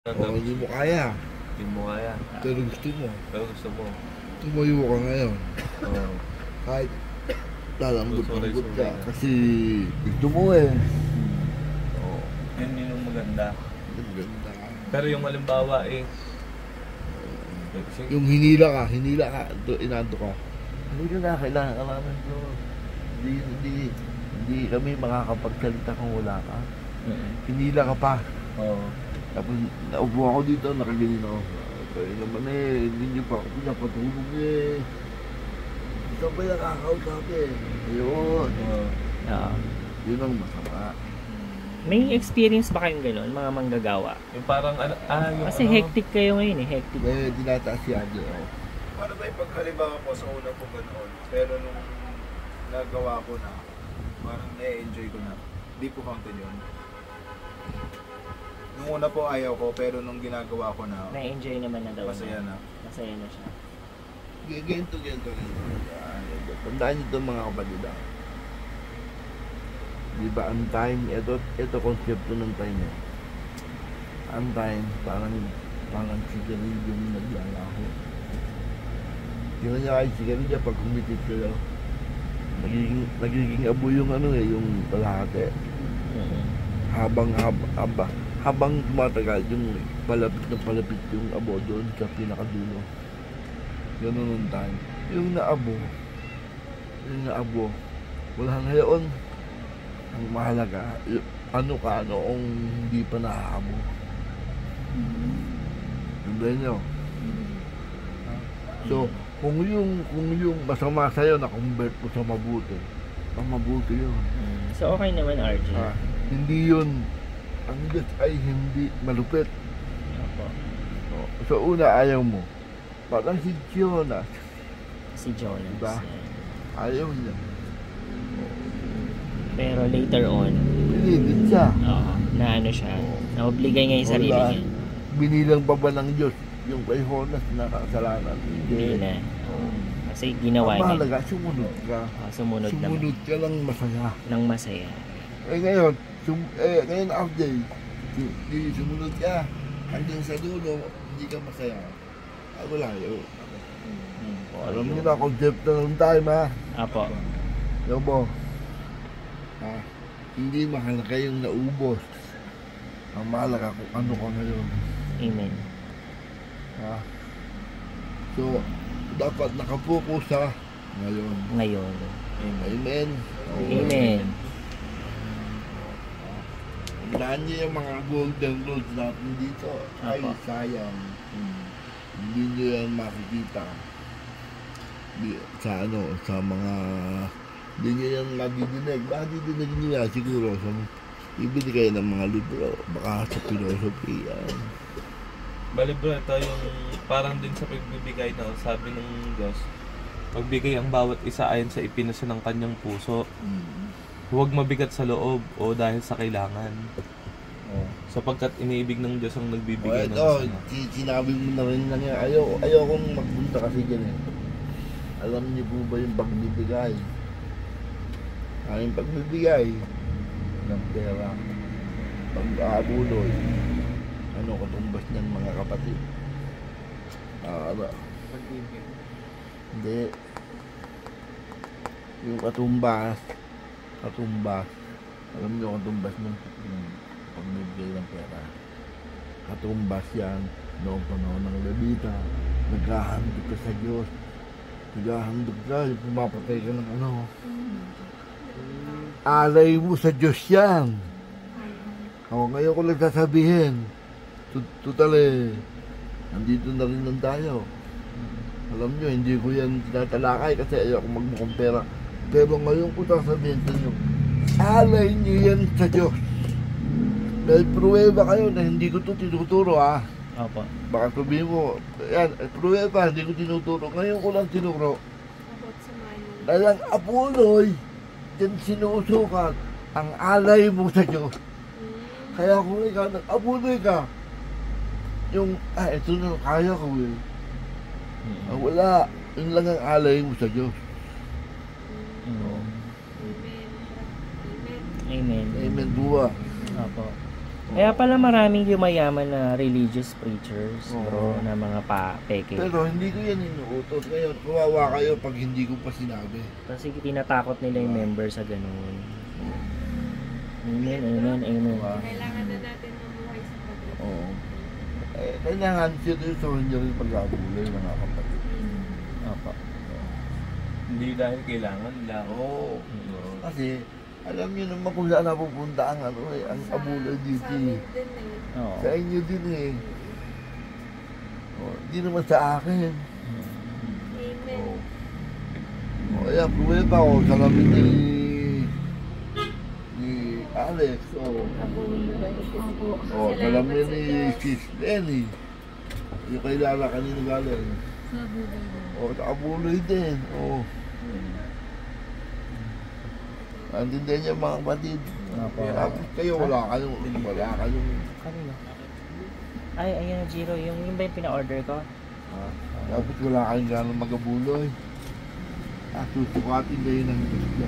Oo, hindi mo kaya. Hindi mo kaya. Pero gusto mo. Pero gusto mo. Tumayo ka ngayon. Oo. Kahit lalambot-lambot ka. Sorry. Kasi gusto mo eh. Oo. Yun yung maganda. Ganda. Pero yung halimbawa Yung hinila ka, inaanto ka. Hindi ka na, kailangan ka namin to. Hindi kami makakapagsalita kung wala ka. Hinila ka pa. Oo. Tapos naupo ako dito, nakaganyan ako. Kaya naman hindi niyo pa ako pinapatulog eh. Ikaw ba nakakausap eh? Ayun. Oo. Yun ang masama. May experience ba kayong gano'n, mga manggagawa? Yung parang yung Kasi hectic kayo ngayon eh, hectic. May dinataas si Ate. Paano ba yung paghalimbawa ko sa una po ganoon, pero nung nagawa ko na, parang na-enjoy ko na, di po counted yun. Nung una po ayaw ko, pero nung ginagawa ko na, Na-enjoy naman na daw. masaya na. Masaya na siya. Ganito. Tandaan niyo ito mga kapatid. Di ba ang time, ito konsepto ng time eh. Ang time, parang sigarilyo yung naglalaho. Tingnan niya kayo sigarilyo pag kumitit kayo. Nagiging abo yung yung kalahati. Habang tumatagal, yung palapit yung abo doon sa pinakadulo. Ganun ang time. Yung naabo, wala ngayon. Ang mahalaga, noong hindi pa nakakabo. Tandaan nyo. So, kung yung masama sa'yo, na-convert mo sa mabuti, ang mabuti yun. So okay naman, RJ. Hindi yun, ang Diyos ay hindi malupit. Opo. So, una, ayaw mo. Parang si Jonas, Si Jonas. Diba? ayaw niya. Pero later on, Pinilit siya. na ano siya, naobligay nga yung sarili Wala. niya. Binilang pa ba ng Diyos yung kay Jonas na kasalanan? Hindi na. Kasi ginawa Ang niya. mahalaga, sumunod ka. Sumunod naman. Sumunod ka lang masaya. Nang masaya. Ngayon, ngayon update, di sumunod ka. Hanggang sa dulo, hindi ka masaya. Wala yun. Alam niyo na, konsepto ng time ha. Apo. Yobo. Hindi mahalaga yung naubos. Ang mahalaga kung ano ka ngayon. Amen. So, dapat nakapokus sa ngayon. Ngayon. Amen. Amen. Tandaan niyo yung mga golden rules natin dito. Ay, Apo. sayang. Hindi niyo yan makikita. Sa mga... Hindi niyo yan madidinig. Madidinig niyo yan siguro sa ibinigay ng mga libro. Baka sa philosophy yan. Bali bro, ito yung parang din sa pagbibigay na sabi ng Diyos, pagbigay ang bawat isa ayon sa ipinasa ng kanyang puso. Huwag mabigat sa loob o dahil sa kailangan. Sapagkat iniibig ng Diyos ang nagbibigay ng Ito, sama. sinabi mo na rin na nga, ayaw kong magpunta kasi dyan eh. Alam niyo po ba yung pagbibigay? Ang pagbibigay ng pera, pag-aabuloy, katumbas ng mga kapatid. Hindi. Yung katumbas, alam niyo katumbas ng pagbibigay ng pera. Katumbas yan noong panahon ng Levita. Naghahandog ka sa Diyos. Naghahandog ka, pumapatay ka ng alay mo sa Diyos yan. Ngayon ko lang sasabihin, nandito na rin lang tayo. Alam nyo, hindi ko yan tinatalakay kasi ayoko magmukhang pera. Pero ngayon ko sasabihin sa inyo, alay nyo yan sa Diyos. Dahil pruweba kayo na hindi ko ito tinuturo ha. Opo. Baka sabihin mo, yan, pruweba, hindi ko tinuturo. Ngayon ko lang tinuro. Dahil ang Apuloy, dyan sinusukat ang alay mo sa Diyos. Kaya kung ikaw nag-abuloy ka, ito na kaya ko eh. Wala, yun lang ang alay mo sa Diyos. Amen. Amen buwa. Opo. Kaya pala maraming yumayaman na religious preachers, Oo. bro, na mga peke. Pero hindi ko yan inuutos. Ngayon, kawawa kayo pag hindi ko pa sinabi. Kasi tinatakot nila yung member sa ganun. Amen, amen, amen. Diba? Kailangan na natin mamuhay sa pag-ibig. Oo. Kailangan seryosohin nyo rin pag-abulay mga kapatid. Opo. Hindi dahil kailangan lang. Oo. Kasi, alam nyo naman kung saan napupunta ang ang abulay dito Sa eh. amin din eh. Oo. Sa inyo din eh. Hindi naman sa akin. Amen. Ayan, pumili pa ako sa lamin ni Alex. Sa lamin ni Sis Lenny. Yung kailala kanina galing. Sa abuloy din. Naintindihan niya mga kapatid. Opo. Tapos kayo wala kayong Kanino? Ay, ayan na Jiro. Yung ba yung pina-order ko? tapos wala kayong ganang magabuloy. Susukatin kayo ng gusto.